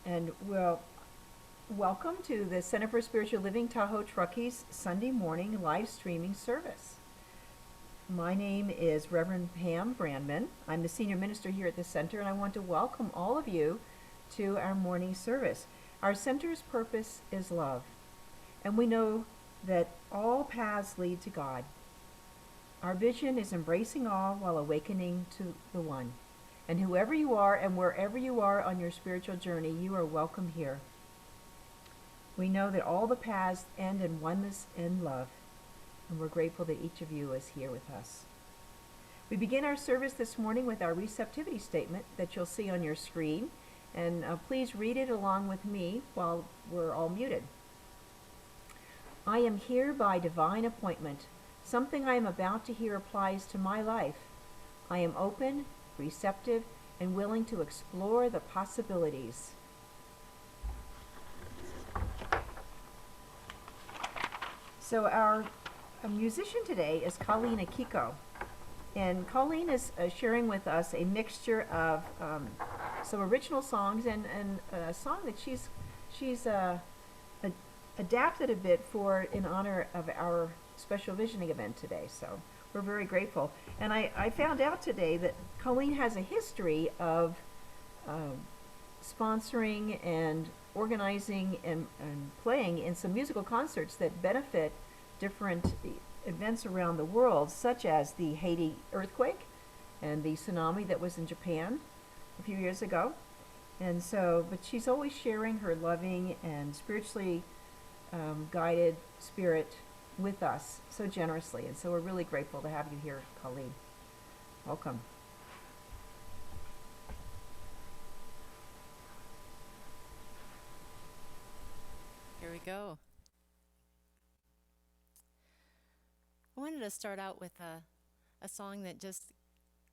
And welcome to the Center for Spiritual Living Tahoe-Truckee's Sunday morning live streaming service. My name is Reverend Pam Brandman. I'm the senior minister here at the center, and I want to welcome all of you to our morning service. Our center's purpose is love, and we know that all paths lead to God. Our vision is embracing all while awakening to the one. And whoever you are and wherever you are on your spiritual journey, you are welcome here. We know that all the paths end in oneness and love, and we're grateful that each of you is here with us. We begin our service this morning with our receptivity statement that you'll see on your screen, and please read it along with me while we're all muted. I am here by divine appointment. Something I am about to hear applies to my life. I am open, receptive, and willing to explore the possibilities. So our musician today is Colleen Akiko, and Colleen is sharing with us a mixture of some original songs and a song that she's adapted a bit for in honor of our special visioning event today. So we're very grateful. And I found out today that Colleen has a history of sponsoring and organizing and playing in some musical concerts that benefit different events around the world, such as the Haiti earthquake and the tsunami that was in Japan a few years ago. And so, but she's always sharing her loving and spiritually guided spirit with us so generously, and so we're really grateful to have you here, Colleen. Welcome. Here we go. I wanted to start out with a song that just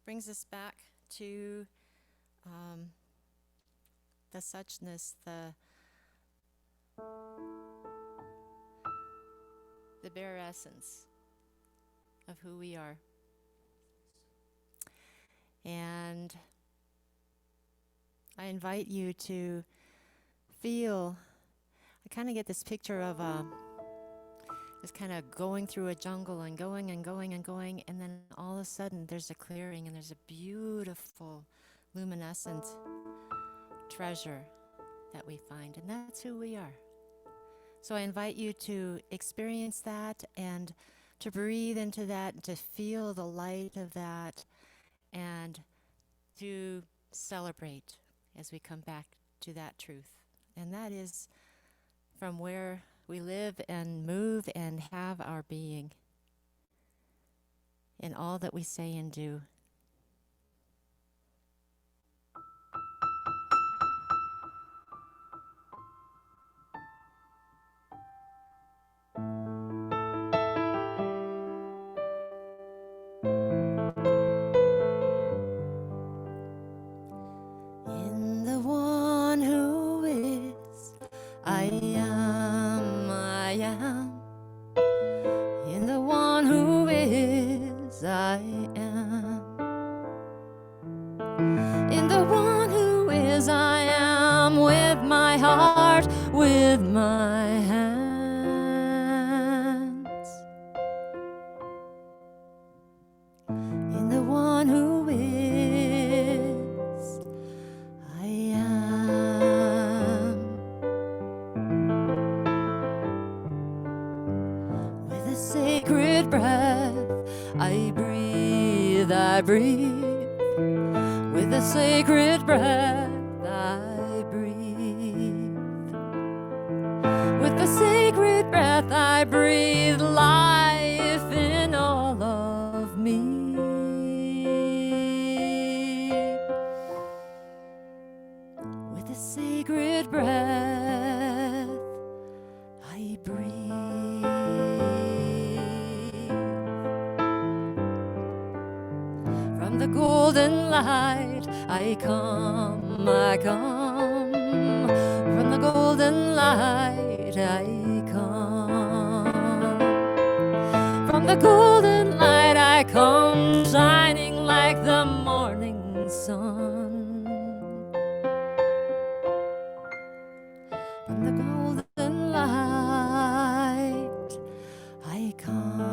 brings us back to the suchness, the bare essence of who we are. And I invite you to feel, I kind of get this picture of just kind of going through a jungle and going and going and going, and then all of a sudden there's a clearing and there's a beautiful luminescent treasure that we find, and that's who we are. So I invite you to experience that and to breathe into that, and to feel the light of that, and to celebrate as we come back to that truth. And that is from where we live and move and have our being in all that we say and do. With my hands, in the one who is, I am. With a sacred breath, I breathe, I breathe. With a sacred breath, I breathe. With the sacred breath, I breathe life in all of me. With the sacred breath, I breathe. From the golden light, I come, I come. From the golden light, I come. From the golden light, I come, shining like the morning sun. In the golden light, I come.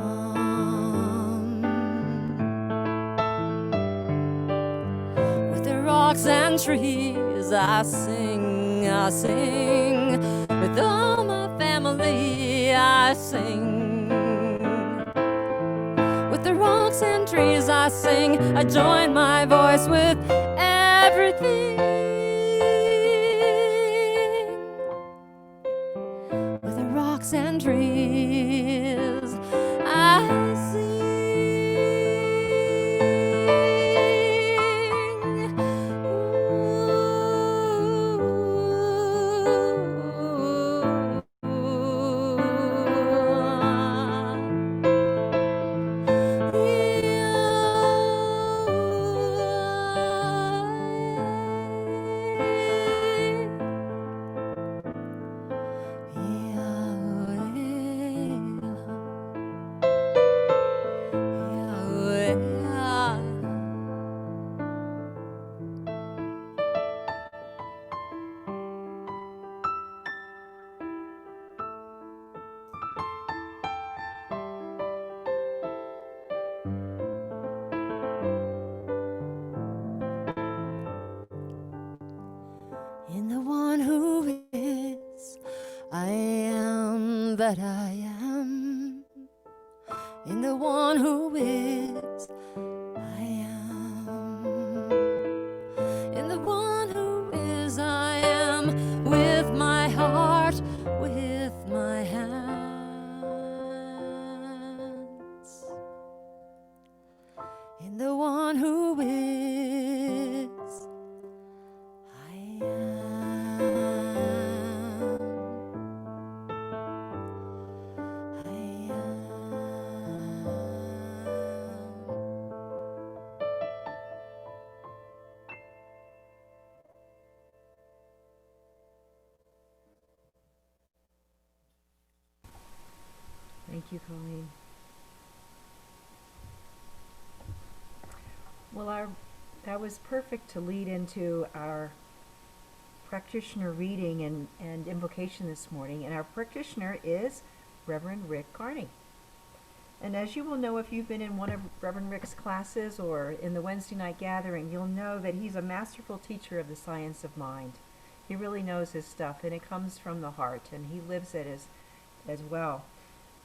With the rocks and trees, I sing, I sing. With all my family, I sing. With the rocks and trees, I sing. I join my voice with everything. With the rocks and trees, I sing. In the one who is, I am that I am. In the one who is, I am. In the one who is, I am. With my heart, with my hands. In the one who is, I am. I am. Thank you, Colleen. Well, that was perfect to lead into our practitioner reading and invocation this morning. And our practitioner is Reverend Rick Carney. And as you will know if you've been in one of Reverend Rick's classes or in the Wednesday night gathering, you'll know that he's a masterful teacher of the science of mind. He really knows his stuff, and it comes from the heart, and he lives it as well.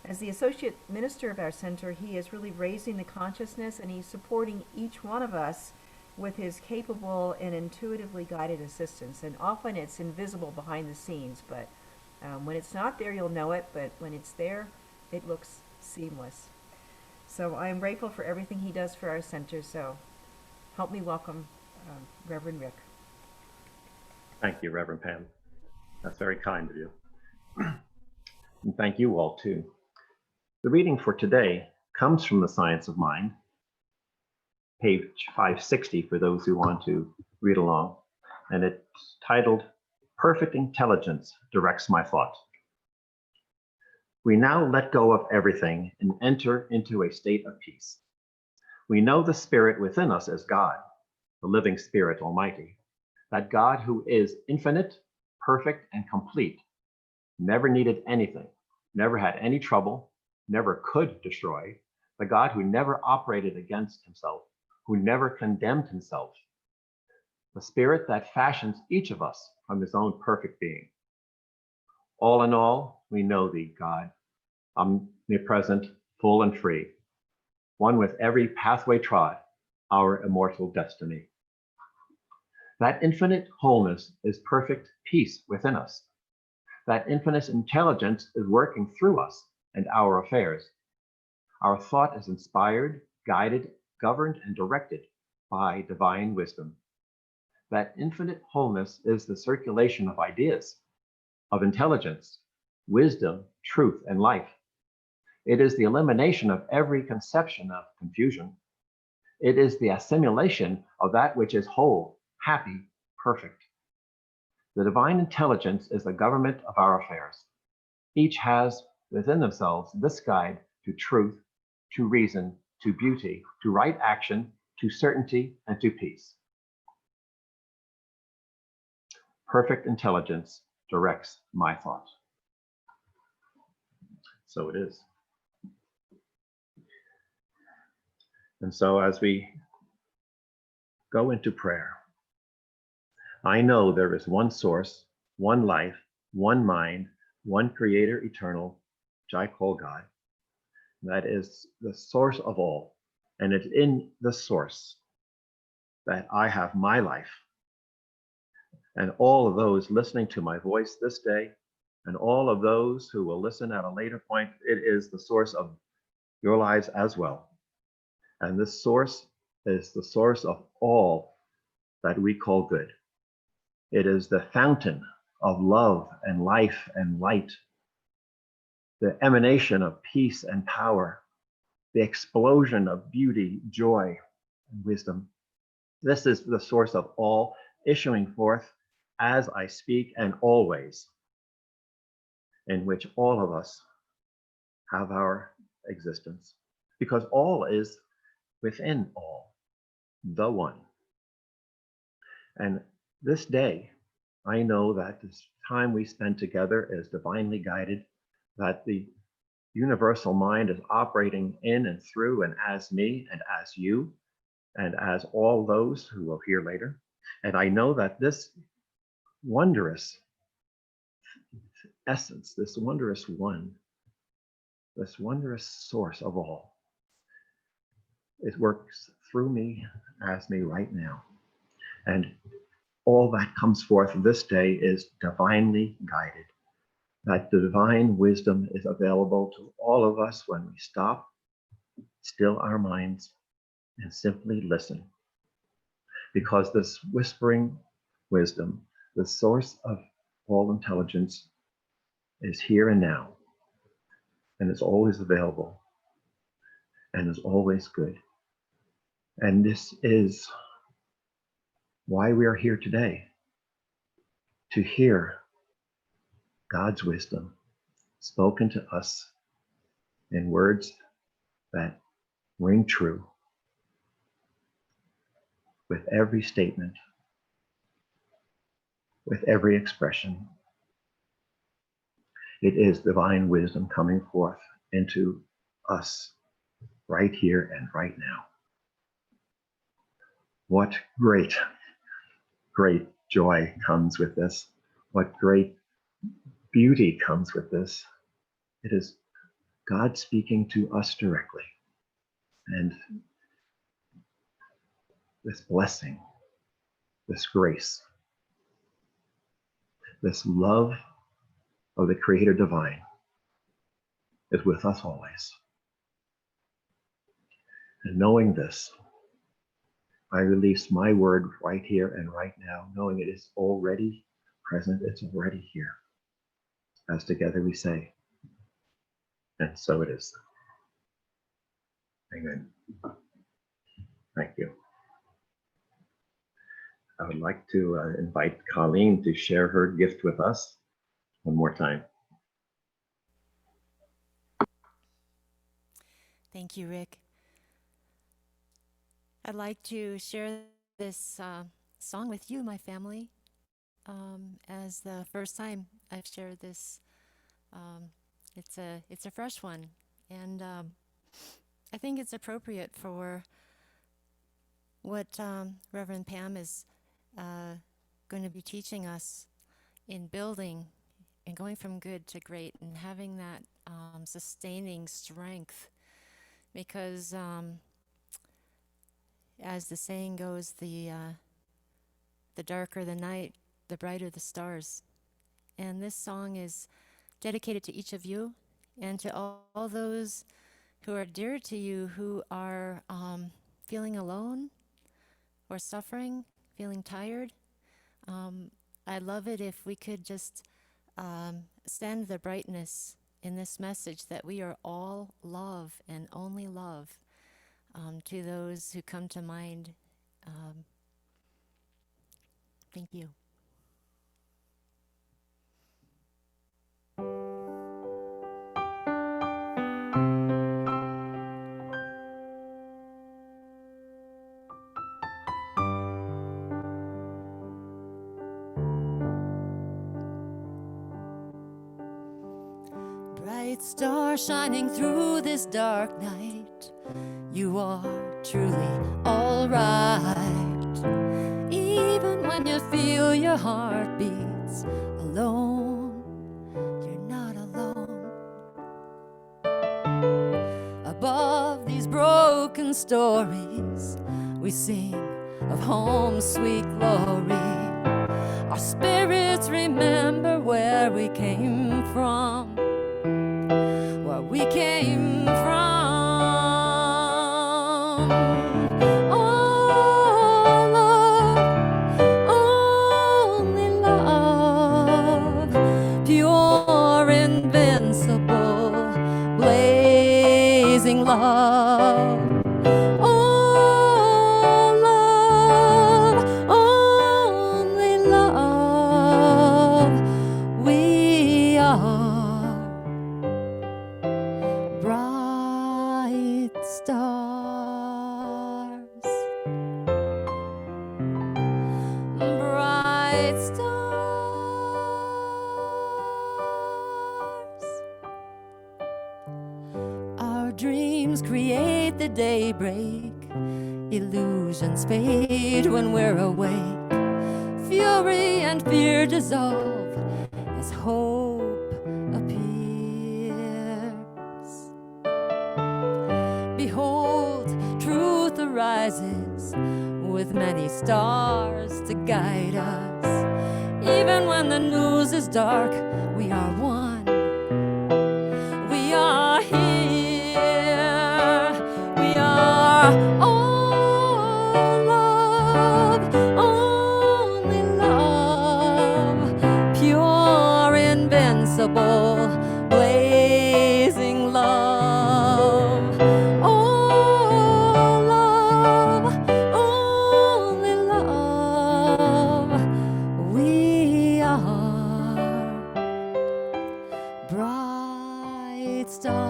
As the associate minister of our center, he is really raising the consciousness, and he's supporting each one of us with his capable and intuitively guided assistance. And often it's invisible behind the scenes, but when it's not there, you'll know it, but when it's there, it looks seamless. So I'm grateful for everything he does for our center, so help me welcome Reverend Rick. Thank you, Reverend Pam. That's very kind of you. And thank you all too. The reading for today comes from the Science of Mind, page 560 for those who want to read along, and it's titled, Perfect Intelligence Directs My Thought. We now let go of everything and enter into a state of peace. We know the Spirit within us as God, the living Spirit Almighty, that God who is infinite, perfect, and complete, never needed anything, never had any trouble, never could destroy, the God who never operated against himself, who never condemned himself, the Spirit that fashions each of us from his own perfect being. All in all, we know thee, God, omnipresent, full and free, one with every pathway trod, our immortal destiny. That infinite wholeness is perfect peace within us. That infinite intelligence is working through us and our affairs. Our thought is inspired, guided, governed, and directed by divine wisdom. That infinite wholeness is the circulation of ideas, of intelligence, wisdom, truth, and life. It is the elimination of every conception of confusion. It is the assimilation of that which is whole, happy, perfect. The divine intelligence is the government of our affairs. Each has within themselves this guide to truth, to reason, to beauty, to right action, to certainty, and to peace. Perfect intelligence directs my thoughts. So it is. And so as we go into prayer, I know there is one source, one life, one mind, one creator eternal, which I call God. That is the source of all. And it's in the source that I have my life. And all of those listening to my voice this day, and all of those who will listen at a later point, it is the source of your lives as well. And this source is the source of all that we call good. It is the fountain of love and life and light, the emanation of peace and power, the explosion of beauty, joy, and wisdom. This is the source of all, issuing forth as I speak and always, in which all of us have our existence, because all is within all, the one. And this day, I know that this time we spend together is divinely guided, that the universal mind is operating in and through and as me and as you and as all those who will hear later. And I know that this wondrous essence, this wondrous one, this wondrous source of all, it works through me, as me right now. And all that comes forth this day is divinely guided. That divine wisdom is available to all of us when we stop, still our minds, and simply listen. Because this whispering wisdom, the source of all intelligence, is here and now, and is always available, and is always good. And this is why we are here today, to hear God's wisdom spoken to us in words that ring true with every statement, with every expression. It is divine wisdom coming forth into us right here and right now. What great, great joy comes with this. What great beauty comes with this. It is God speaking to us directly. And this blessing, this grace, this love of the Creator Divine is with us always. And knowing this, I release my word right here and right now, knowing it is already present, it's already here. As together we say, and so it is. Amen. Thank you. I would like to invite Colleen to share her gift with us one more time. Thank you, Rick. I'd like to share this song with you, my family, as the first time I've shared this. It's a fresh one, and I think it's appropriate for what Reverend Pam is going to be teaching us in building and going from good to great and having that sustaining strength, because as the saying goes, the darker the night, the brighter the stars. And this song is dedicated to each of you and to all those who are dear to you, who are feeling alone or suffering, feeling tired. I'd love it if we could just send the brightness in this message that we are all love and only love to those who come to mind. Thank you. Bright star shining through this dark night, you are truly all right. Even when you feel your heart beats alone, you're not alone. Above these broken stories, we sing of home, sweet glory. Our spirits remember where we came from, where we came from. Oh, love, only love, pure, invincible, blazing love. Oh, love, only love, we are bright stars, bright stars. Our dreams create the daybreak, illusions fade when we're awake. Fury and fear dissolve as hope appears. Behold, truth arises with many stars to guide us. Even when the news is dark, we are one. We are here. We are all love, only love, pure, invincible, blazing love. Oh, love, only love, we are bright stars.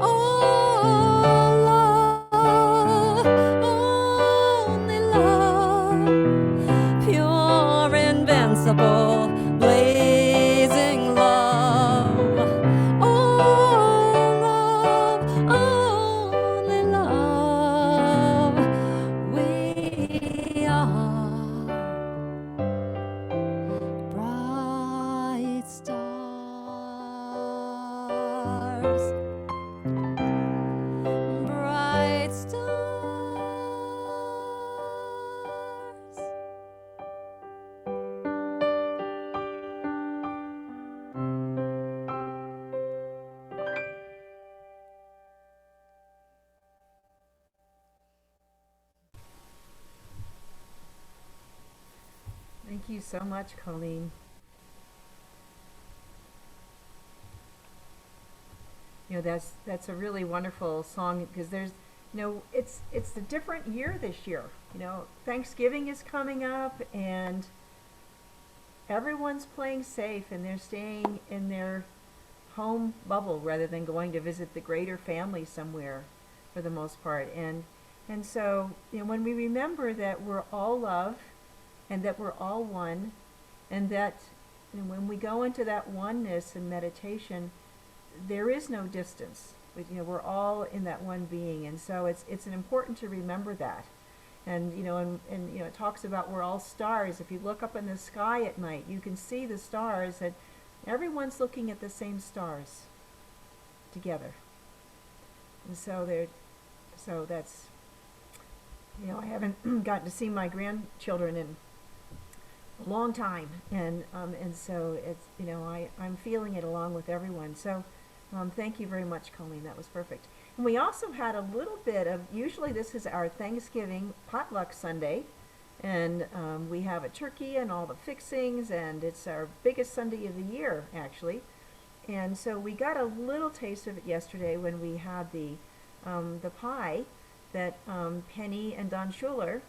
Oh, love, only love, pure, invincible, blazing love. Oh, love, only love, we are bright stars, bright stars. Thank you so much, Colleen. You know, that's a really wonderful song because there's, it's a different year this year. Thanksgiving is coming up and everyone's playing safe and they're staying in their home bubble rather than going to visit the greater family somewhere for the most part. And so, when we remember that we're all love and that we're all one, and that when we go into that oneness in meditation, there is no distance. We're all in that one being, and so it's important to remember that. And it talks about we're all stars. If you look up in the sky at night, you can see the stars, and everyone's looking at the same stars together. And so that's I haven't gotten to see my grandchildren in a long time, and so it's I'm feeling it along with everyone. So thank you very much, Colleen. That was perfect. And we also had a little bit of, usually this is our Thanksgiving potluck Sunday, and we have a turkey and all the fixings, and it's our biggest Sunday of the year, actually. And so we got a little taste of it yesterday when we had the pie that Penny and Don Schuler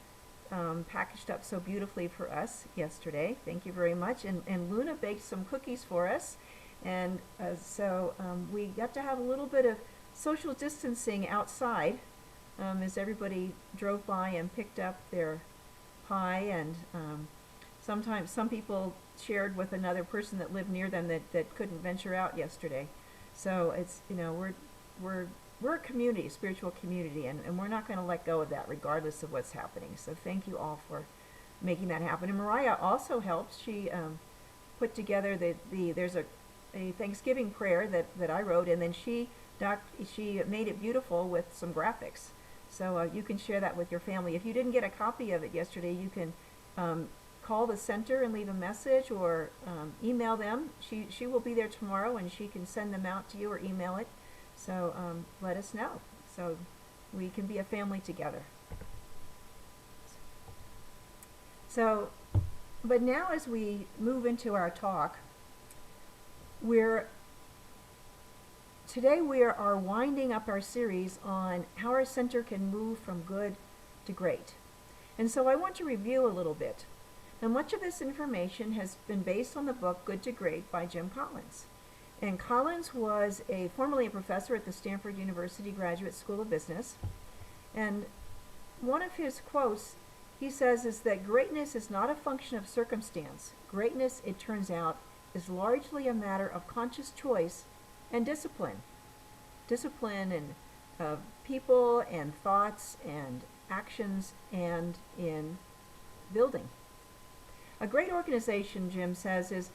packaged up so beautifully for us yesterday. Thank you very much. And Luna baked some cookies for us. And so we got to have a little bit of social distancing outside as everybody drove by and picked up their pie. And Sometimes some people shared with another person that lived near them that couldn't venture out yesterday. So it's, we're a community, a spiritual community, and we're not going to let go of that regardless of what's happening. So thank you all for making that happen. And Mariah also helps. She put together there's a Thanksgiving prayer that I wrote, and then she made it beautiful with some graphics. So you can share that with your family. If you didn't get a copy of it yesterday, you can call the center and leave a message, or email them. She will be there tomorrow, and she can send them out to you or email it. So let us know, so we can be a family together. So, but now as we move into our talk, today we are winding up our series on how our center can move from good to great. And so I want to review a little bit. Now, much of this information has been based on the book Good to Great by Jim Collins. And Collins was formerly a professor at the Stanford University Graduate School of Business. And one of his quotes, he says, is that greatness is not a function of circumstance. Greatness, it turns out, is largely a matter of conscious choice and discipline. Discipline in people and thoughts and actions and in building. A great organization, Jim says, is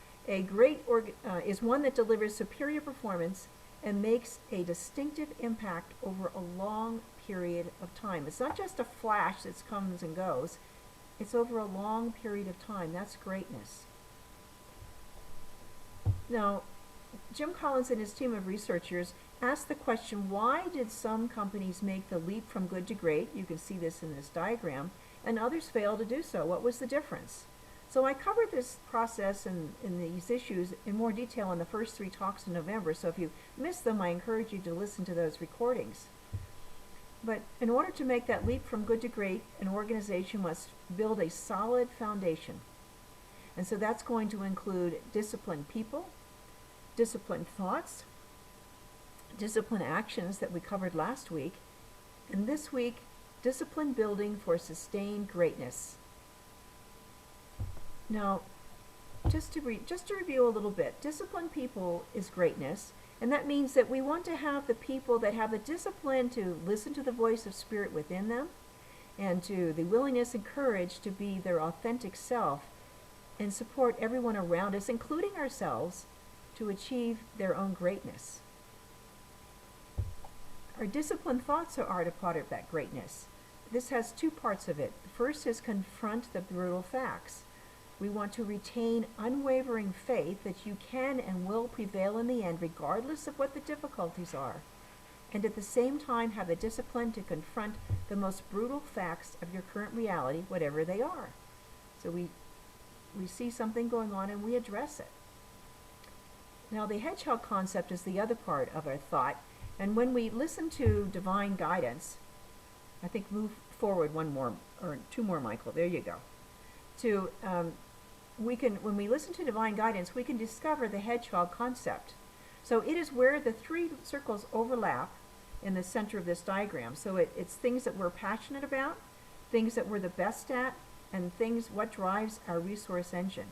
one that delivers superior performance and makes a distinctive impact over a long period of time. It's not just a flash that comes and goes. It's over a long period of time. That's greatness. Now, Jim Collins and his team of researchers asked the question, why did some companies make the leap from good to great? You can see this in this diagram, and others fail to do so. What was the difference? So I covered this process and these issues in more detail in the first 3 talks in November. So if you missed them, I encourage you to listen to those recordings. But in order to make that leap from good to great, an organization must build a solid foundation. And so that's going to include disciplined people, disciplined thoughts, disciplined actions that we covered last week, and this week, discipline building for sustained greatness. Now, just to review a little bit, disciplined people is greatness, and that means that we want to have the people that have the discipline to listen to the voice of Spirit within them, and to the willingness and courage to be their authentic self and support everyone around us, including ourselves, to achieve their own greatness. Our disciplined thoughts are a part of that greatness. This has 2 parts of it. The first is confront the brutal facts. We want to retain unwavering faith that you can and will prevail in the end, regardless of what the difficulties are, and at the same time have the discipline to confront the most brutal facts of your current reality, whatever they are. So we see something going on and we address it. Now, the hedgehog concept is the other part of our thought, and when we listen to divine guidance, I think move forward 1 more, or 2 more, Michael, there you go. When we listen to divine guidance, we can discover the hedgehog concept. So it is where the 3 circles overlap in the center of this diagram. So it's things that we're passionate about, things that we're the best at, and what drives our resource engine.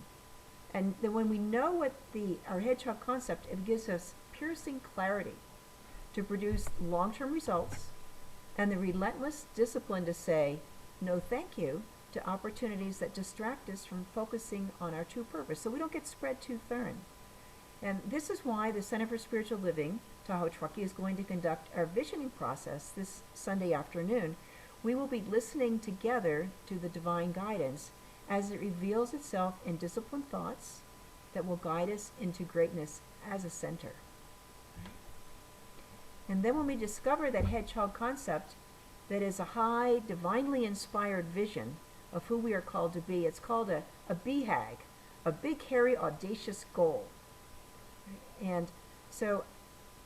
And then when we know what our hedgehog concept, it gives us piercing clarity to produce long-term results and the relentless discipline to say no thank you to opportunities that distract us from focusing on our true purpose, so we don't get spread too thin. And this is why the Center for Spiritual Living, Tahoe-Truckee, is going to conduct our visioning process this Sunday afternoon. We will be listening together to the divine guidance as it reveals itself in disciplined thoughts that will guide us into greatness as a center. And then when we discover that hedgehog concept, that is a high, divinely inspired vision of who we are called to be, it's called a BHAG, a big, hairy, audacious goal. And so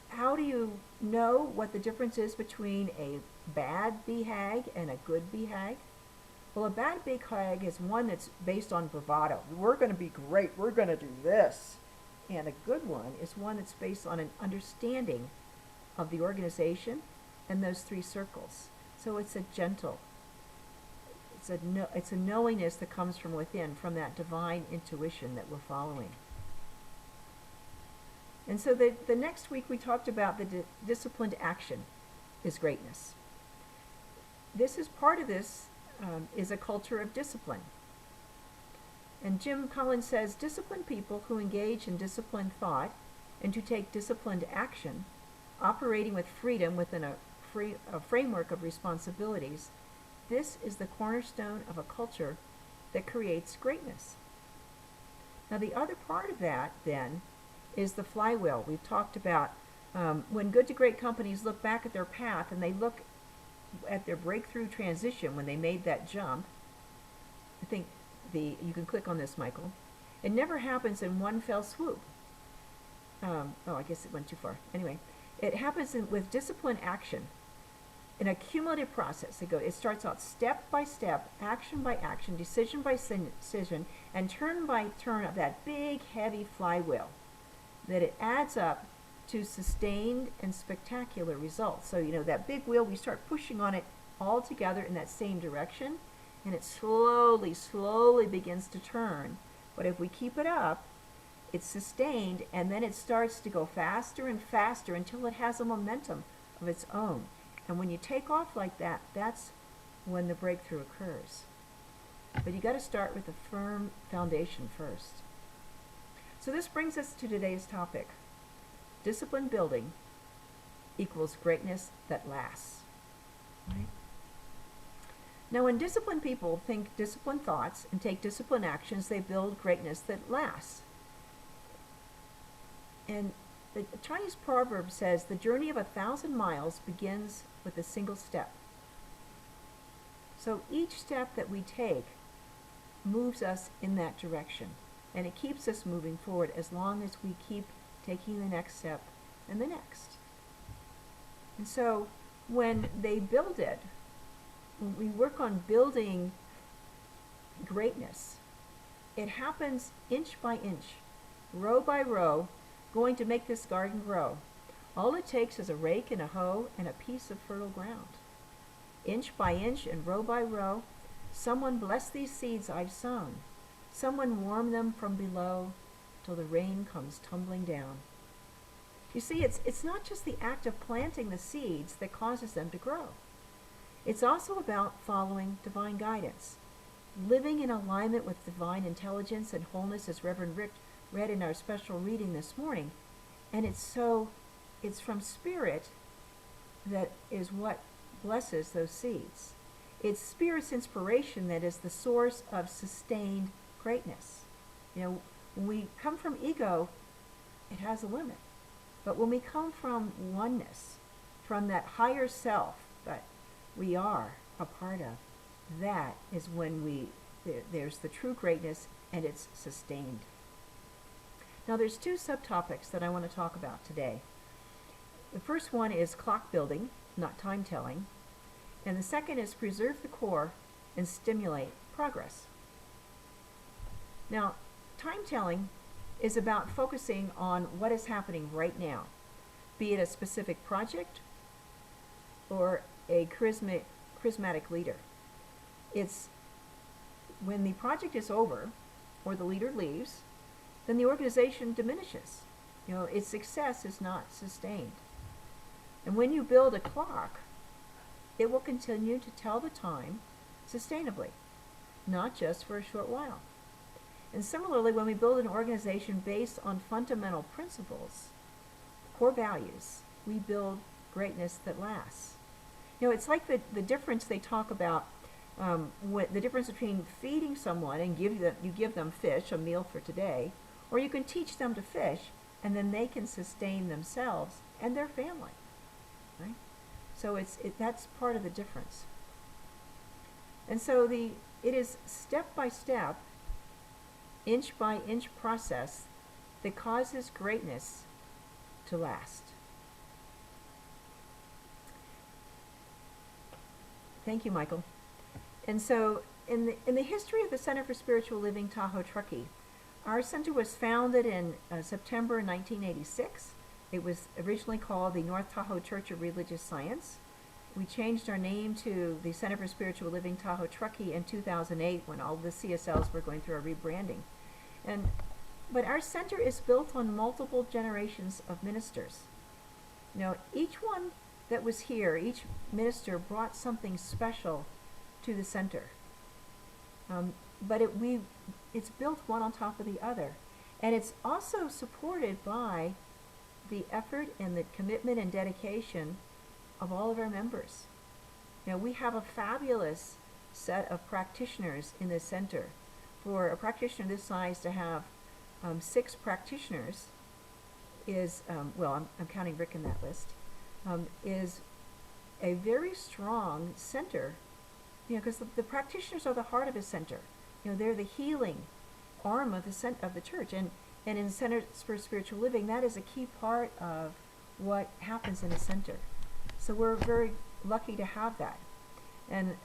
how do you know what the difference is between a bad BHAG and a good BHAG? Well, a bad BHAG is one that's based on bravado. We're going to be great. We're going to do this. And a good one is one that's based on an understanding of the organization and those 3 circles. So it's a gentle. it's a knowingness that comes from within, from that divine intuition that we're following. And so the next week we talked about the disciplined action is greatness. This is part of this is a culture of discipline. And Jim Collins says, disciplined people who engage in disciplined thought and to take disciplined action, operating with freedom within a framework of responsibilities, this is the cornerstone of a culture that creates greatness. Now the other part of that, then, is the flywheel. We've talked about when good to great companies look back at their path and they look at their breakthrough transition when they made that jump. I think you can click on this, Michael. It never happens in one fell swoop. I guess it went too far. Anyway, it happens with disciplined action, an accumulative process. It starts out step by step, action by action, decision by decision, and turn by turn of that big, heavy flywheel. That it adds up to sustained and spectacular results. So, that big wheel, we start pushing on it all together in that same direction, and it slowly, slowly begins to turn. But if we keep it up, it's sustained, and then it starts to go faster and faster until it has a momentum of its own. And when you take off like that, that's when the breakthrough occurs. But you got to start with a firm foundation first. So this brings us to today's topic. Discipline building equals greatness that lasts. Right? Now, when disciplined people think disciplined thoughts and take disciplined actions, they build greatness that lasts. And the Chinese proverb says, the journey of 1,000 miles begins with a single step. So each step that we take moves us in that direction. And it keeps us moving forward as long as we keep taking the next step and the next. And so when they build it, when we work on building greatness, it happens inch by inch, row by row, going to make this garden grow. All it takes is a rake and a hoe and a piece of fertile ground. Inch by inch and row by row, someone bless these seeds I've sown. Someone warm them from below till the rain comes tumbling down. You see, it's not just the act of planting the seeds that causes them to grow. It's also about following divine guidance, living in alignment with divine intelligence and wholeness, as Reverend Rick read in our special reading this morning. And it's from Spirit that is what blesses those seeds. It's Spirit's inspiration that is the source of sustained greatness. When we come from ego, it has a limit. But when we come from oneness, from that higher self that we are a part of, that is when there's the true greatness, and it's sustained. Now there's two subtopics that I want to talk about today. The first one is clock building, not time telling. And the second is preserve the core and stimulate progress. Now, time telling is about focusing on what is happening right now, be it a specific project or a charismatic leader. It's when the project is over or the leader leaves, then the organization diminishes. Its success is not sustained. And when you build a clock, it will continue to tell the time sustainably, not just for a short while. And similarly, when we build an organization based on fundamental principles, core values, we build greatness that lasts. It's like the difference they talk about, the difference between feeding someone and you give them fish, a meal for today, or you can teach them to fish, and then they can sustain themselves and their family. Right? So that's part of the difference. And so it is step by step, inch by inch process that causes greatness to last. Thank you, Michael. And so in the history of the Center for Spiritual Living Tahoe-Truckee, our center was founded in September 1986. It was originally called the North Tahoe Church of Religious Science. We changed our name to the Center for Spiritual Living Tahoe-Truckee in 2008 when all the CSLs were going through a rebranding. But our center is built on multiple generations of ministers. Each one that was here, each minister brought something special to the center. But it's built one on top of the other. And it's also supported by the effort and the commitment and dedication of all of our members. We have a fabulous set of practitioners in this center. For a practitioner this size to have 6 practitioners is, I'm counting Rick in that list, is a very strong center, because the practitioners are the heart of a center. They're the healing arm of the church. And in Centers for Spiritual Living, that is a key part of what happens in a center. So we're very lucky to have that. And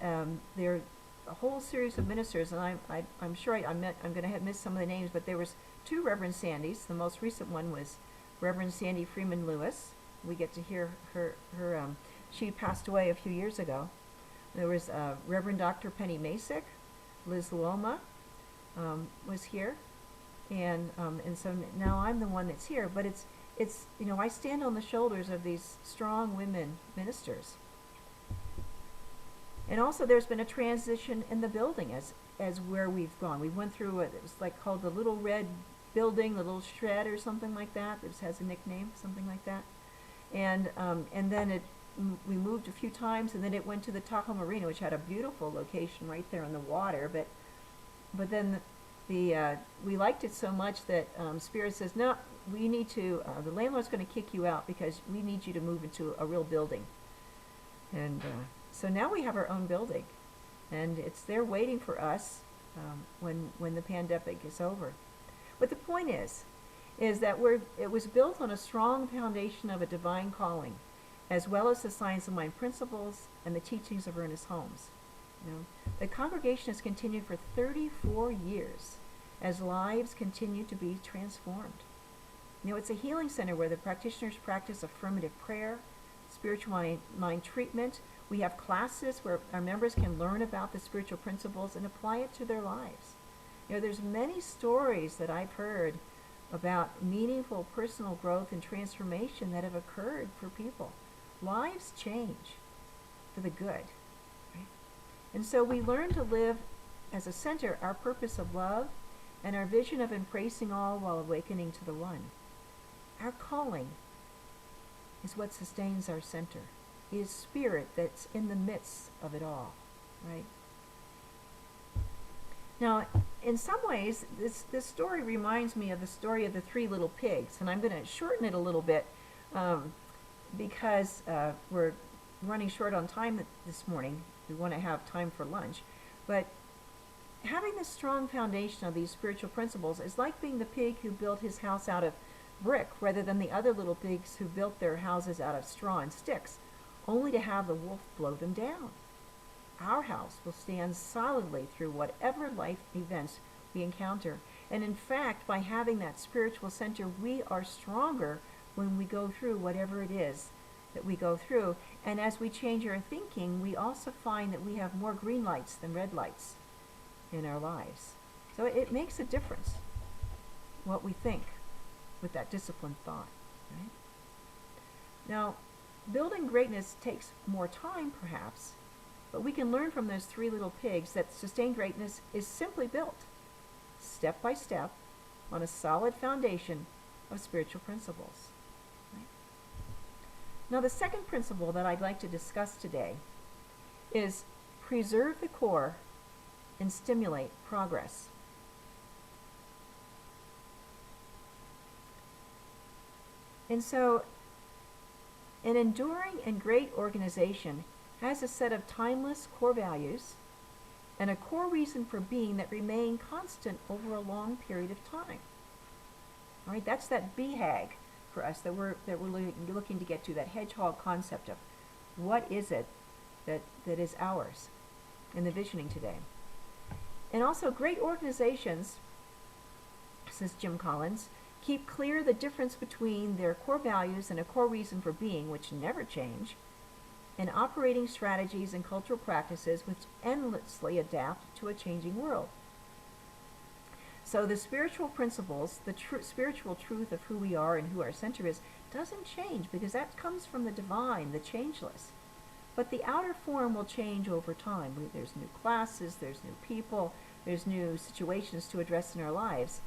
there are a whole series of ministers, and I'm sure I'm going to have missed some of the names, but there was 2 Reverend Sandys. The most recent one was Reverend Sandy Freeman Lewis. We get to hear her she passed away a few years ago. There was Reverend Dr. Penny Masick. Liz Luoma was here, and so now I'm the one that's here. But it's I stand on the shoulders of these strong women ministers. And also there's been a transition in the building as where we've gone. We went through it was like called the Little Red Building, the Little Shred or something like that. It has a nickname, something like that. And then we moved a few times, and then it went to the Tahoe Marina, which had a beautiful location right there on the water. But then we liked it so much that Spirit says, no, we need to, the landlord's going to kick you out because we need you to move into a real building. And so now we have our own building, and it's there waiting for us when the pandemic is over. But the point is that it was built on a strong foundation of a divine calling, as well as the science of mind principles and the teachings of Ernest Holmes. The congregation has continued for 34 years as lives continue to be transformed. It's a healing center where the practitioners practice affirmative prayer, spiritual mind treatment. We have classes where our members can learn about the spiritual principles and apply it to their lives. There's many stories that I've heard about meaningful personal growth and transformation that have occurred for people. Lives change for the good. Right? And so we learn to live as a center our purpose of love and our vision of embracing all while awakening to the one. Our calling is what sustains our center. It is spirit that's in the midst of it all, right? Now, in some ways, this story reminds me of the story of the 3 little pigs, and I'm going to shorten it a little bit because we're running short on time this morning. We want to have time for lunch. But having this strong foundation of these spiritual principles is like being the pig who built his house out of brick rather than the other little pigs who built their houses out of straw and sticks, only to have the wolf blow them down. Our house will stand solidly through whatever life events we encounter. And in fact, by having that spiritual center, we are stronger when we go through whatever it is that we go through. And as we change our thinking, we also find that we have more green lights than red lights in our lives. So it makes a difference what we think with that disciplined thought. Right? Now, building greatness takes more time, perhaps, but we can learn from those 3 little pigs that sustained greatness is simply built, step by step, on a solid foundation of spiritual principles. Right? Now, the second principle that I'd like to discuss today is preserve the core and stimulate progress. And so, an enduring and great organization has a set of timeless core values and a core reason for being that remain constant over a long period of time. All right, that's that BHAG for us that we're looking to get to, that hedgehog concept of what is it that is ours in the visioning today. And also, great organizations, says Jim Collins, keep clear the difference between their core values and a core reason for being, which never change, and operating strategies and cultural practices which endlessly adapt to a changing world. So the spiritual principles, the spiritual truth of who we are and who our center is, doesn't change because that comes from the divine, the changeless. But the outer form will change over time. There's new classes, there's new people, there's new situations to address in our lives.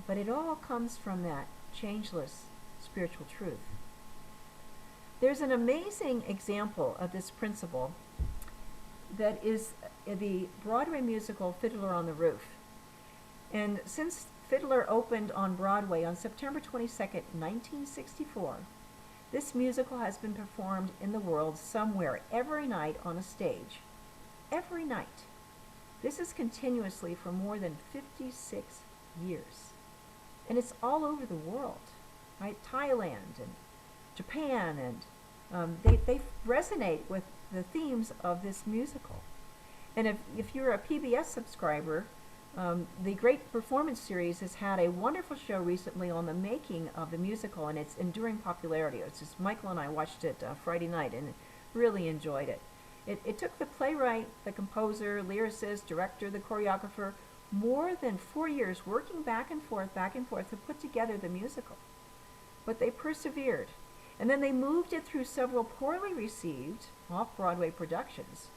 But it all comes from that changeless spiritual truth. There's an amazing example of this principle that is the Broadway musical Fiddler on the Roof. And since Fiddler opened on Broadway on September 22nd, 1964, this musical has been performed in the world somewhere every night on a stage. Every night. This is continuously for more than 56 years. And it's all over the world, right? Thailand and Japan, and they resonate with the themes of this musical. And if you're a PBS subscriber, the Great Performance Series has had a wonderful show recently on the making of the musical and its enduring popularity. It's just Michael and I watched it Friday night and really enjoyed it. It took the playwright, the composer, lyricist, director, the choreographer more than 4 years working back and forth to put together the musical. But they persevered. And then they moved it through several poorly received off-Broadway productions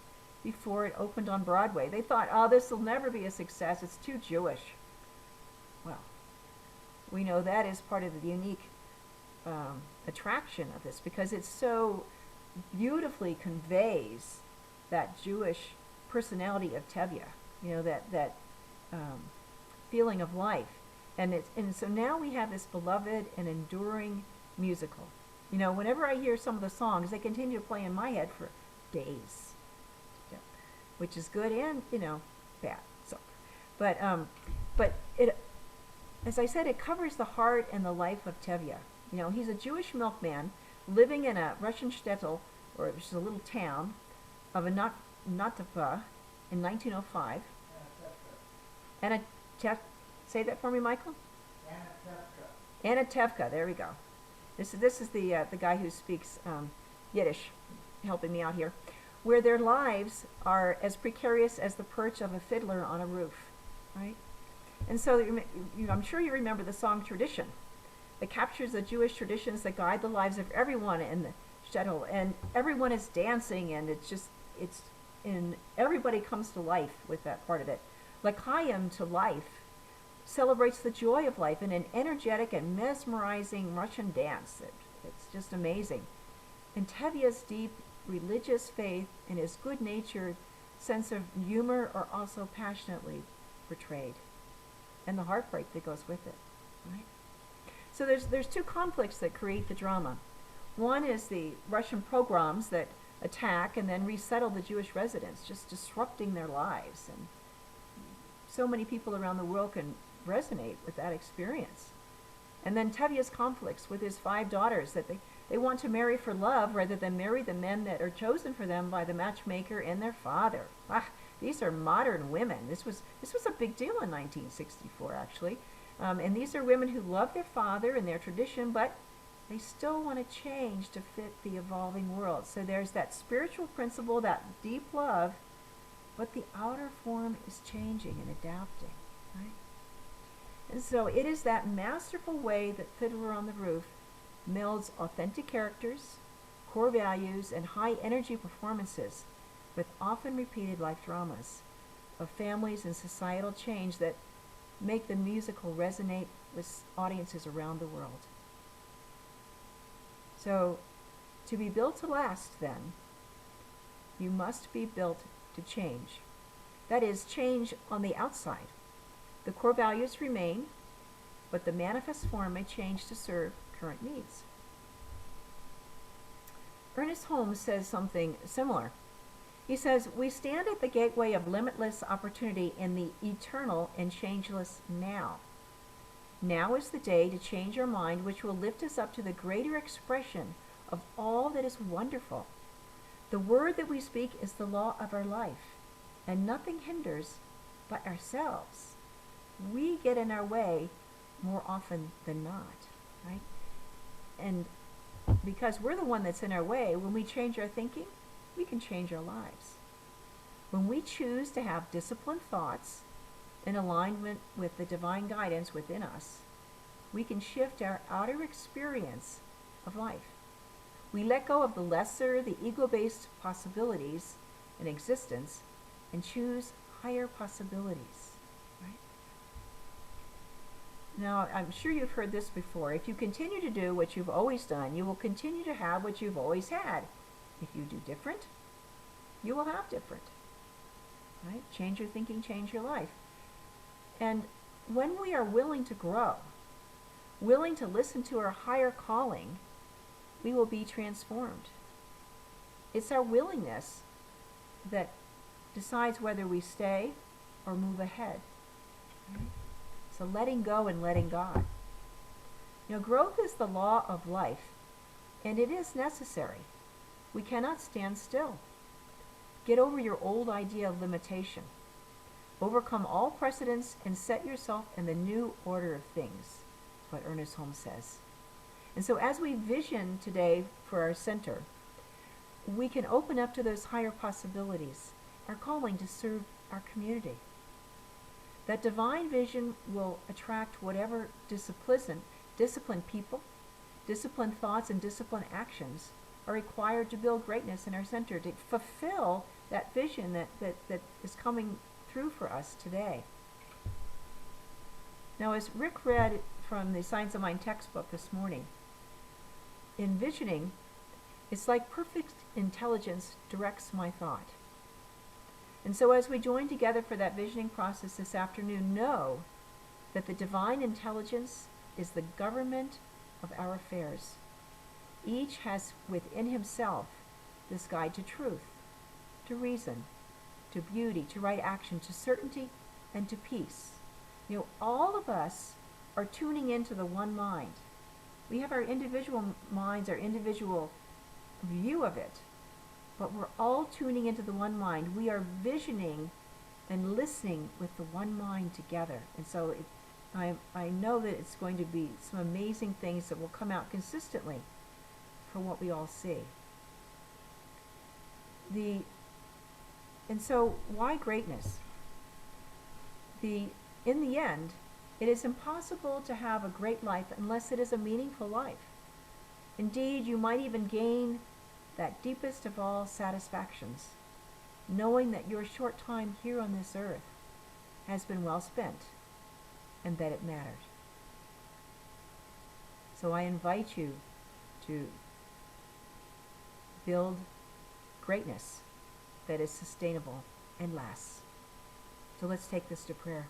before it opened on Broadway. They thought, oh, this will never be a success. It's too Jewish. Well, we know that is part of the unique attraction of this because it so beautifully conveys that Jewish personality of Tevye, that feeling of life. And so now we have this beloved and enduring musical. Whenever I hear some of the songs, they continue to play in my head for days, which is good and bad. So, but it, as I said, it covers the heart and the life of Tevye. He's a Jewish milkman living in a Russian shtetl, which is a little town of a Natava in 1905. Say that for me, Michael. Anatevka. There we go. This is the guy who speaks Yiddish, helping me out here, where their lives are as precarious as the perch of a fiddler on a roof, right? And so I'm sure you remember the song Tradition. It captures the Jewish traditions that guide the lives of everyone in the shtetl, and everyone is dancing, and everybody comes to life with that part of it. L'chaim, to life, celebrates the joy of life in an energetic and mesmerizing Russian dance. It's just amazing. And Tevye's deep religious faith and his good-natured sense of humor are also passionately portrayed, and the heartbreak that goes with it, right? So there's two conflicts that create the drama. One is the Russian pogroms that attack and then resettle the Jewish residents, just disrupting their lives. And so many people around the world can resonate with that experience. And then Tevye's conflicts with his 5 daughters that they want to marry for love rather than marry the men that are chosen for them by the matchmaker and their father. These are modern women. This was a big deal in 1964, actually. And these are women who love their father and their tradition, but they still want to change to fit the evolving world. So there's that spiritual principle, that deep love, but the outer form is changing and adapting, right? And so it is that masterful way that Fiddler on the Roof melds authentic characters, core values, and high energy performances with often repeated life dramas of families and societal change that make the musical resonate with audiences around the world. So, to be built to last, then, you must be built to change. That is, change on the outside. The core values remain, but the manifest form may change to serve current needs. Ernest Holmes says something similar. He says, "We stand at the gateway of limitless opportunity in the eternal and changeless now. Now is the day to change our mind, which will lift us up to the greater expression of all that is wonderful. The word that we speak is the law of our life, and nothing hinders but ourselves. We get in our way more often than not," right? And because we're the one that's in our way. When we change our thinking, we can change our lives. When we choose to have disciplined thoughts in alignment with the divine guidance within us, we can shift our outer experience of life. We let go of the lesser, the ego-based possibilities in existence and choose higher possibilities. Right? Now, I'm sure you've heard this before. If you continue to do what you've always done, you will continue to have what you've always had. If you do different, you will have different. Right? Change your thinking, change your life. And when we are willing to grow, willing to listen to our higher calling, we will be transformed. It's our willingness that decides whether we stay or move ahead. Right? So letting go and letting God. Growth is the law of life, and it is necessary. We cannot stand still. Get over your old idea of limitation. Overcome all precedents and set yourself in the new order of things, what Ernest Holmes says. And so as we vision today for our center, we can open up to those higher possibilities, our calling to serve our community. That divine vision will attract whatever disciplined people, disciplined thoughts, and disciplined actions are required to build greatness in our center, to fulfill that vision that is coming through for us today. Now, as Rick read from the Science of Mind textbook this morning, envisioning, it's like perfect intelligence directs my thought. And so as we join together for that visioning process this afternoon, know that the divine intelligence is the government of our affairs. Each has within himself this guide to truth, to reason, to beauty, to right action, to certainty, and to peace. All of us are tuning into the one mind. We have our individual minds, our individual view of it, but we're all tuning into the one mind. We are visioning and listening with the one mind together. And so I know that it's going to be some amazing things that will come out consistently for what we all see. And so why greatness? In the end, it is impossible to have a great life unless it is a meaningful life. Indeed, you might even gain that deepest of all satisfactions, knowing that your short time here on this earth has been well spent and that it mattered. So I invite you to build greatness that is sustainable and lasts. So let's take this to prayer.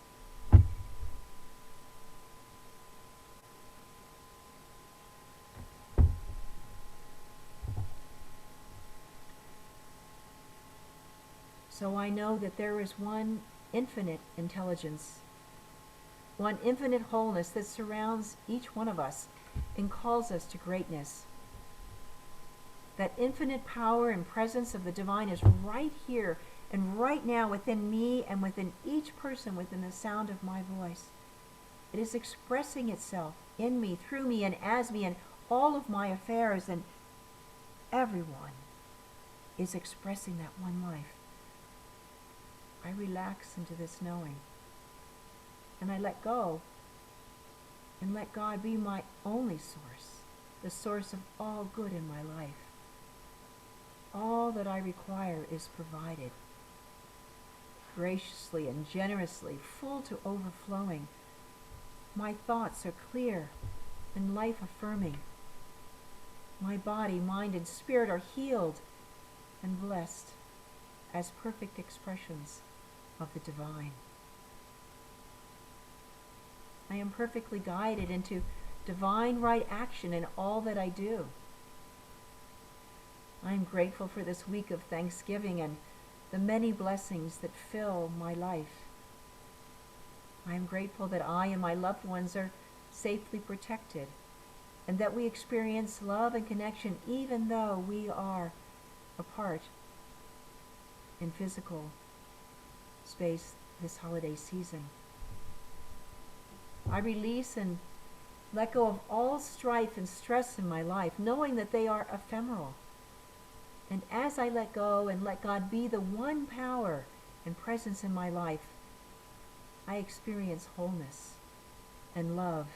So I know that there is one infinite intelligence, one infinite wholeness that surrounds each one of us and calls us to greatness. That infinite power and presence of the divine is right here and right now within me and within each person within the sound of my voice. It is expressing itself in me, through me, and as me, in all of my affairs, and everyone is expressing that one life. I relax into this knowing, and I let go, and let God be my only source, the source of all good in my life. All that I require is provided, graciously and generously, full to overflowing. My thoughts are clear and life-affirming. My body, mind, and spirit are healed and blessed as perfect expressions of the divine. I am perfectly guided into divine right action in all that I do. I am grateful for this week of Thanksgiving and the many blessings that fill my life. I am grateful that I and my loved ones are safely protected and that we experience love and connection even though we are apart in physical space this holiday season. I release and let go of all strife and stress in my life, knowing that they are ephemeral. And as I let go and let God be the one power and presence in my life, I experience wholeness and love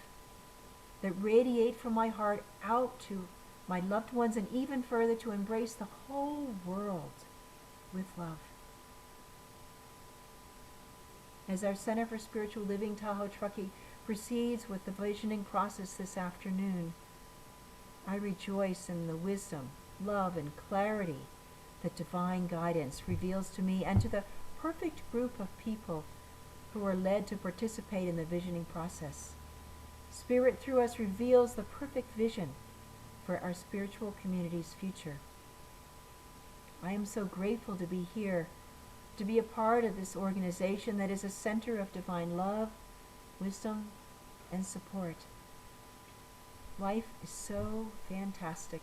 that radiate from my heart out to my loved ones and even further to embrace the whole world with love. As our Center for Spiritual Living Tahoe-Truckee proceeds with the visioning process this afternoon, I rejoice in the wisdom, love, and clarity that divine guidance reveals to me and to the perfect group of people who are led to participate in the visioning process. Spirit through us reveals the perfect vision for our spiritual community's future. I am so grateful to be here, to be a part of this organization that is a center of divine love, wisdom, and support. Life is so fantastic.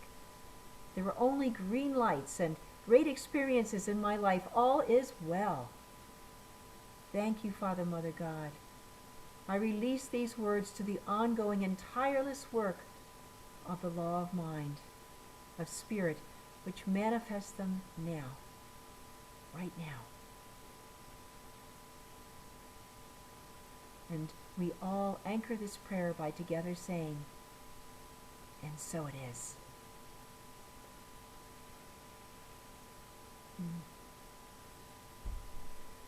There are only green lights and great experiences in my life. All is well. Thank you, Father, Mother, God. I release these words to the ongoing and tireless work of the law of mind, of spirit, which manifests them now, right now. And we all anchor this prayer by together saying, and so it is.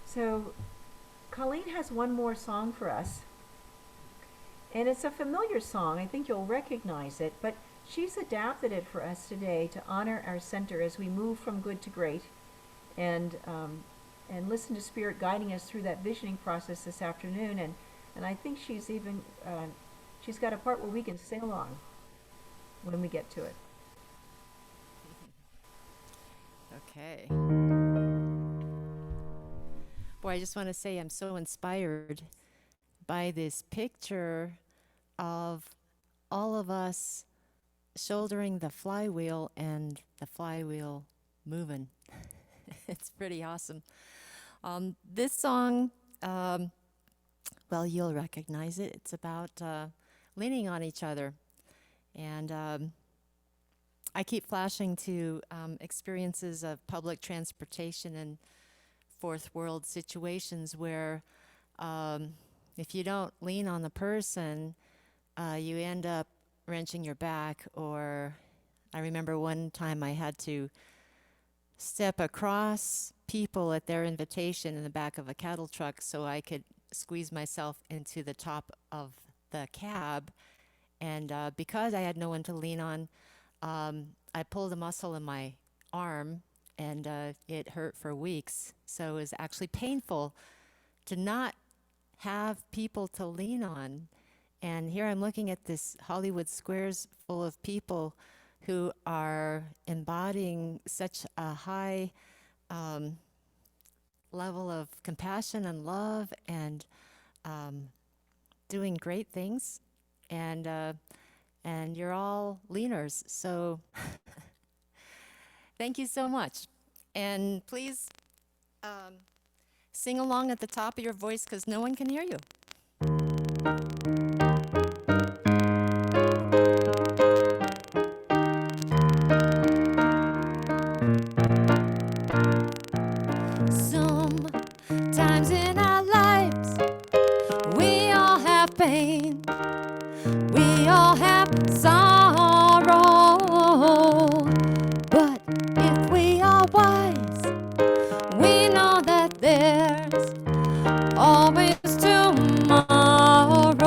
So, Colleen has one more song for us. And it's a familiar song. I think you'll recognize it. But she's adapted it for us today to honor our center as we move from good to great and listen to Spirit guiding us through that visioning process this afternoon. And I think she's even, she's got a part where we can sing along when we get to it. Okay. Boy, I just want to say I'm so inspired by this picture of all of us shouldering the flywheel and the flywheel moving. It's pretty awesome. This song, well, you'll recognize it. It's about leaning on each other. And I keep flashing to experiences of public transportation and fourth world situations where if you don't lean on the person, you end up wrenching your back. Or I remember one time I had to step across people at their invitation in the back of a cattle truck so I could squeeze myself into the top of the cab. And because I had no one to lean on, I pulled a muscle in my arm, and it hurt for weeks. So it was actually painful to not have people to lean on. And here I'm looking at this Hollywood Squares full of people who are embodying such a high level of compassion and love and doing great things. And you're all leaners. So thank you so much. And please sing along at the top of your voice because no one can hear you. Sometimes in our lives, we all have pain. We all have sorrow. But if we are wise, we know that there's always tomorrow.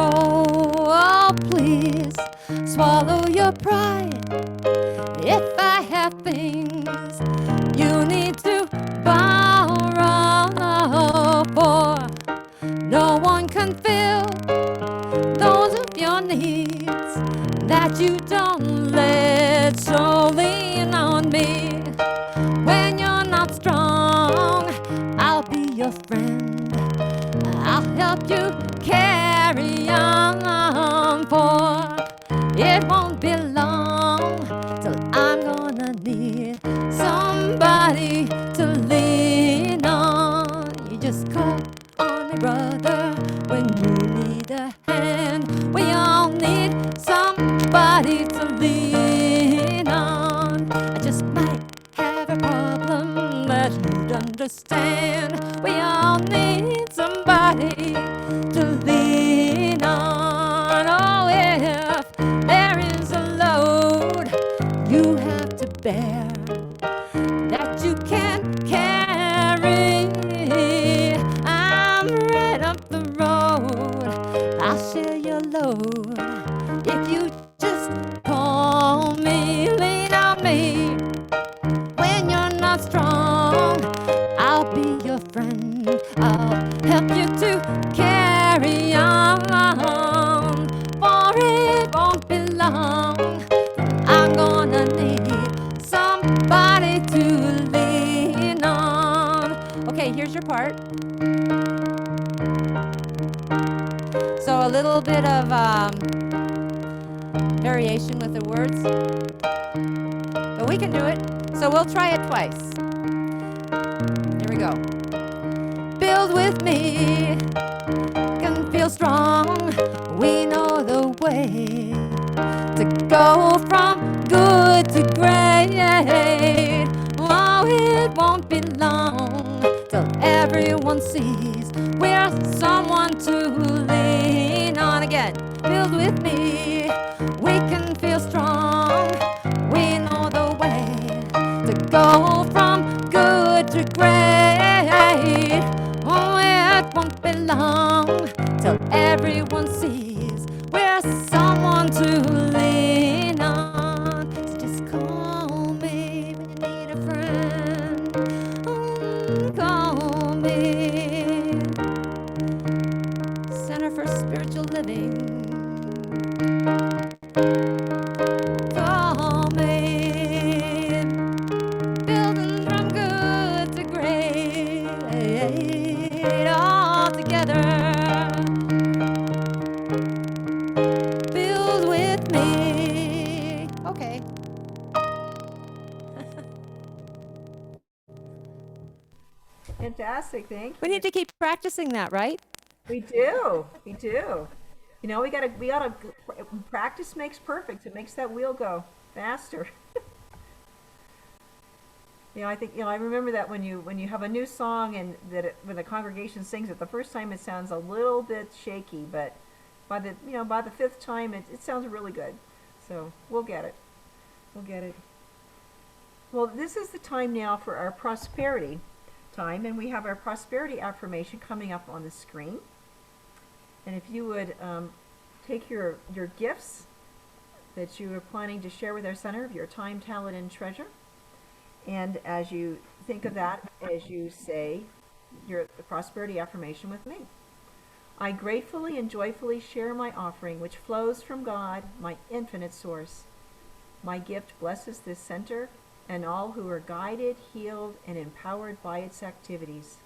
Oh, please swallow your pride. If I have things you need to borrow, for no one can fill those of your needs that you don't let. So lean on me when you're not strong. I'll be your friend. I'll help you carry on, for it won't be long till I'm gonna need somebody to lean on. You just call on me, brother, when you need a hand. We all need somebody to lean on. I just might have a problem that you'd understand. We all need somebody to lean on. Oh, if there is a load you have to bear that you can't carry, I'm right up the road. I'll share your load if you just call me, lean on me when you're not strong. I'll be your friend. I'll help you to carry on, for it won't be long. I'm gonna need somebody to lean on. Okay, here's your part. So a little bit of variation with the words, but we can do it. So we'll try it twice. Here we go. Build with me, can feel strong. We know the way to go from good to great. Oh, it won't be long till everyone sees we're someone to lean on. Again, build with me, we can feel strong. We know the way to go from good to great. Oh, it won't be long till everyone sees we're someone to lean on. So just call me when you need a friend. Call me. Center for Spiritual Living. Call me. Building from good to great. All together. Build with me. Okay. Fantastic, thank you. We need to keep practicing that, right? We do. We do. You know, we gotta practice makes perfect. It makes that wheel go faster. You know, I think, you know, I remember that when you have a new song and when the congregation sings it, the first time it sounds a little bit shaky, but by the fifth time it sounds really good. So we'll get it. We'll get it. Well, this is the time now for our prosperity time, and we have our prosperity affirmation coming up on the screen. And if you would take your gifts that you are planning to share with our center of your time, talent, and treasure, and as you think of that, as you say the prosperity affirmation with me. I gratefully and joyfully share my offering, which flows from God, my infinite source. My gift blesses this center and all who are guided, healed, and empowered by its activities.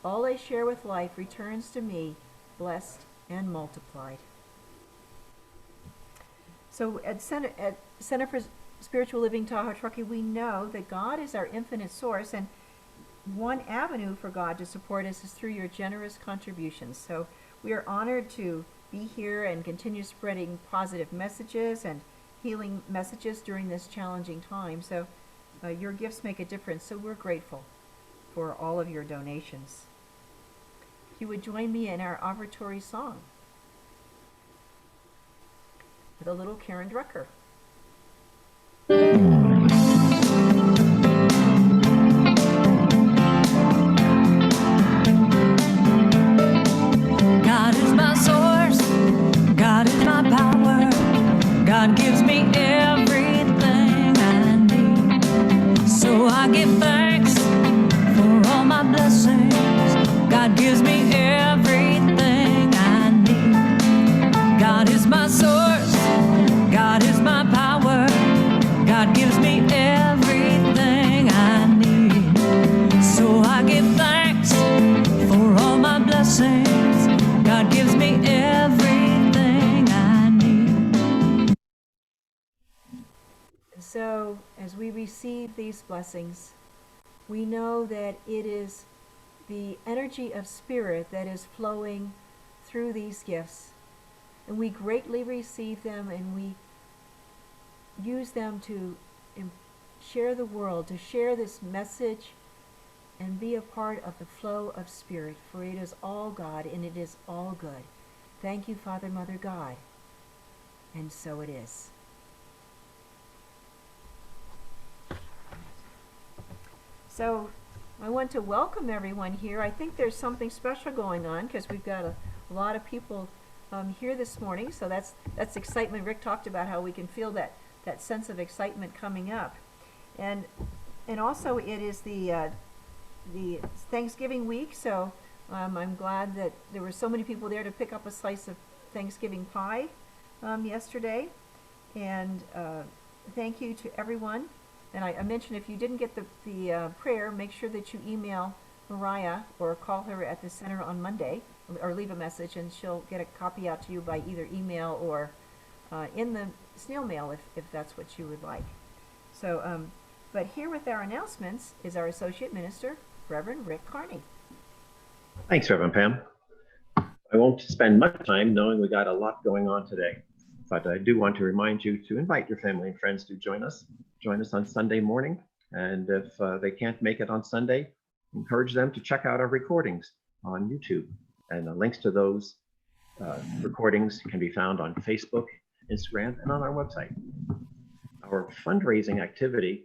All I share with life returns to me, blessed and multiplied. So at Center for Spiritual Living Tahoe-Truckee, we know that God is our infinite source, and one avenue for God to support us is through your generous contributions. So we are honored to be here and continue spreading positive messages and healing messages during this challenging time. So your gifts make a difference, so we're grateful for all of your donations. If you would join me in our offertory song with a little Karen Drucker. God is my source, God is my power, God gives me everything I need. So I give thanks for all my blessings, God gives me everything I need. God is my source, God is my power, God gives me everything I need. So I give thanks for all my blessings, God gives me everything I need. And so as we receive these blessings, we know that it is the energy of spirit that is flowing through these gifts. And we greatly receive them, and we use them to share the world, to share this message and be a part of the flow of Spirit, for it is all God and it is all good. Thank you, Father, Mother, God. And so it is. So I want to welcome everyone here. I think there's something special going on because we've got a lot of people here this morning. So that's excitement. Rick talked about how we can feel that sense of excitement coming up. And also it is the Thanksgiving week, so I'm glad that there were so many people there to pick up a slice of Thanksgiving pie yesterday. And thank you to everyone. And I mentioned if you didn't get the prayer, make sure that you email Mariah or call her at the center on Monday, or leave a message, and she'll get a copy out to you by either email or in the snail mail if that's what you would like. So, but here with our announcements is our Associate Minister, Reverend Rick Carney. Thanks, Reverend Pam. I won't spend much time knowing we got a lot going on today, but I do want to remind you to invite your family and friends to join us on Sunday morning. And if they can't make it on Sunday, encourage them to check out our recordings on YouTube. And the links to those recordings can be found on Facebook, Instagram, and on our website. Our fundraising activity,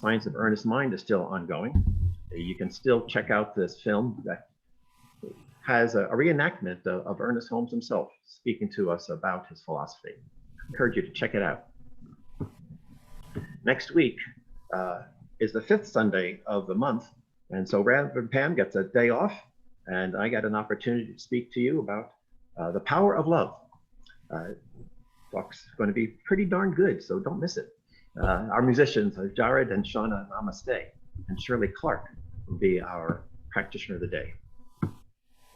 Science of Earnest Mind, is still ongoing. You can still check out this film that has a reenactment of Ernest Holmes himself speaking to us about his philosophy. I encourage you to check it out. Next week is the 5th Sunday of the month, and so Reverend Pam gets a day off, and I get an opportunity to speak to you about the power of love. Talk's going to be pretty darn good, so don't miss it. Our musicians, Jared and Shauna Namaste, and Shirley Clark will be our practitioner of the day.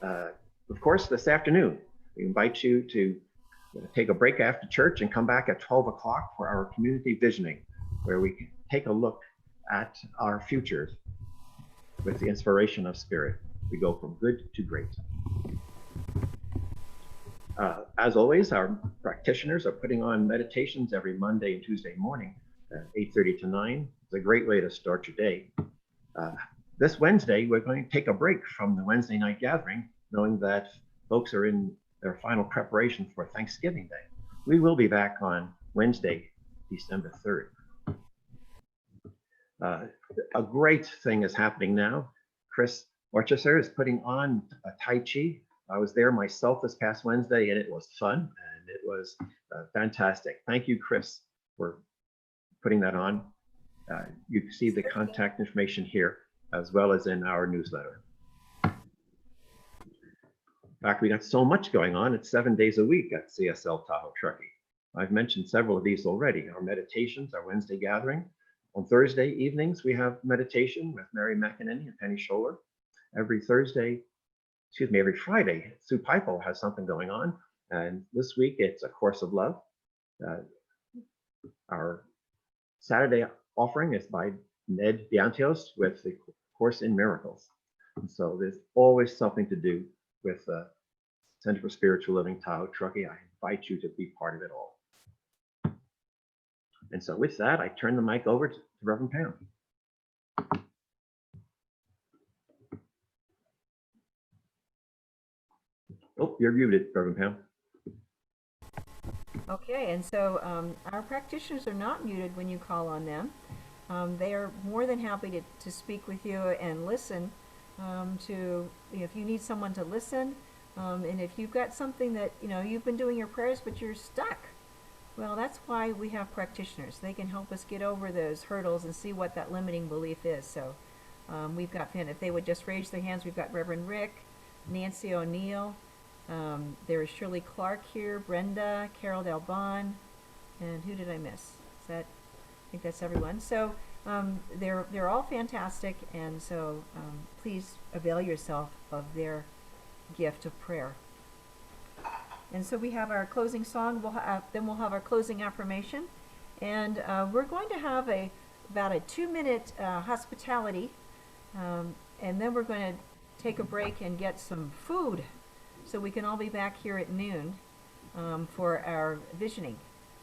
Of course, this afternoon, we invite you to take a break after church and come back at 12 o'clock for our community visioning, where we take a look at our futures with the inspiration of Spirit. We go from good to great. As always, our practitioners are putting on meditations every Monday and Tuesday morning at 8:30 to 9. It's a great way to start your day. This Wednesday, we're going to take a break from the Wednesday night gathering, knowing that folks are in their final preparation for Thanksgiving Day. We will be back on Wednesday, December 3rd. A great thing is happening now. Chris Orchester is putting on a Tai Chi. I was there myself this past Wednesday, and it was fun, and it was fantastic. Thank you, Chris, for putting that on. You can see the contact information here, as well as in our newsletter. In fact, we got so much going on. It's 7 days a week at CSL Tahoe-Truckee. I've mentioned several of these already. Our meditations, our Wednesday gathering. On Thursday evenings, we have meditation with Mary McEnany and Penny Scholler. Every Friday, Sue Pipel has something going on. And this week, it's A Course of Love. Our Saturday offering is by Ned Diantios with the Course in Miracles. And so there's always something to do with Center for Spiritual Living Tahoe-Truckee. I invite you to be part of it all. And so with that, I turn the mic over to Reverend Pam. Oh, you're muted, Reverend Pam. Okay, and so our practitioners are not muted when you call on them. They are more than happy to speak with you and listen if you need someone to listen, and if you've got something that, you've been doing your prayers but you're stuck. Well, that's why we have practitioners. They can help us get over those hurdles and see what that limiting belief is. So we've got, if they would just raise their hands, we've got Reverend Rick, Nancy O'Neill, there is Shirley Clark here, Brenda, Carol Delbon, and who did I miss? I think that's everyone. So they're all fantastic, and so please avail yourself of their gift of prayer. And so we have our closing song. Then we'll have our closing affirmation, and we're going to have about a 2-minute hospitality, and then we're going to take a break and get some food, so we can all be back here at noon for our visioning.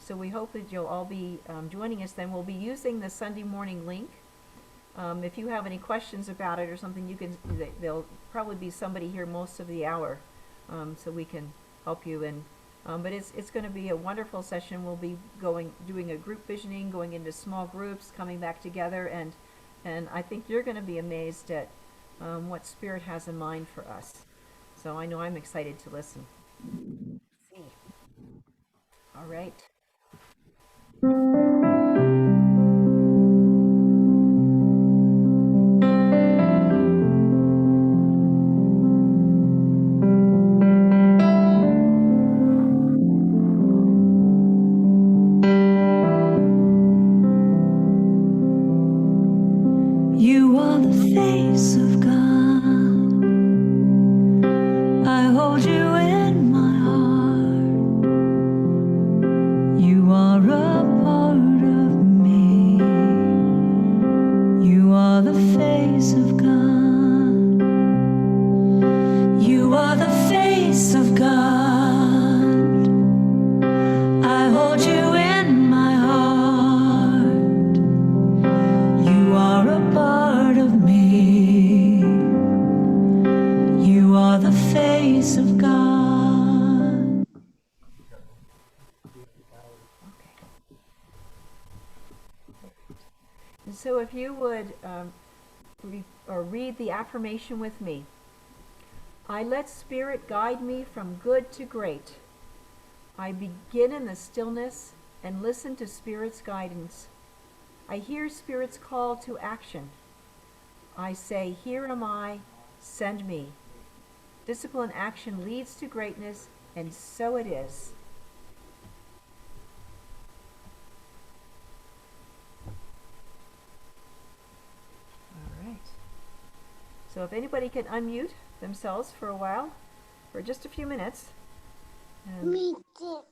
So we hope that you'll all be joining us then. We'll be using the Sunday morning link. If you have any questions about it or something, you can. There'll probably be somebody here most of the hour, so we can help you. And but it's going to be a wonderful session. We'll be doing a group visioning, going into small groups, coming back together, and I think you're going to be amazed at what Spirit has in mind for us. So I know I'm excited to listen. Let's see. All right. You are the face of God. I hold you in my heart. You are a part of me. You are the face of God. You are the face of God. I hold you in my heart. You are a part of me. You are the face of God. And so if you would read the affirmation with me. I let Spirit guide me from good to great. I begin in the stillness and listen to Spirit's guidance. I hear Spirit's call to action. I say, here am I, send me. Discipline action leads to greatness, and so it is. All right. So if anybody can unmute themselves for a while, for just a few minutes. Me too.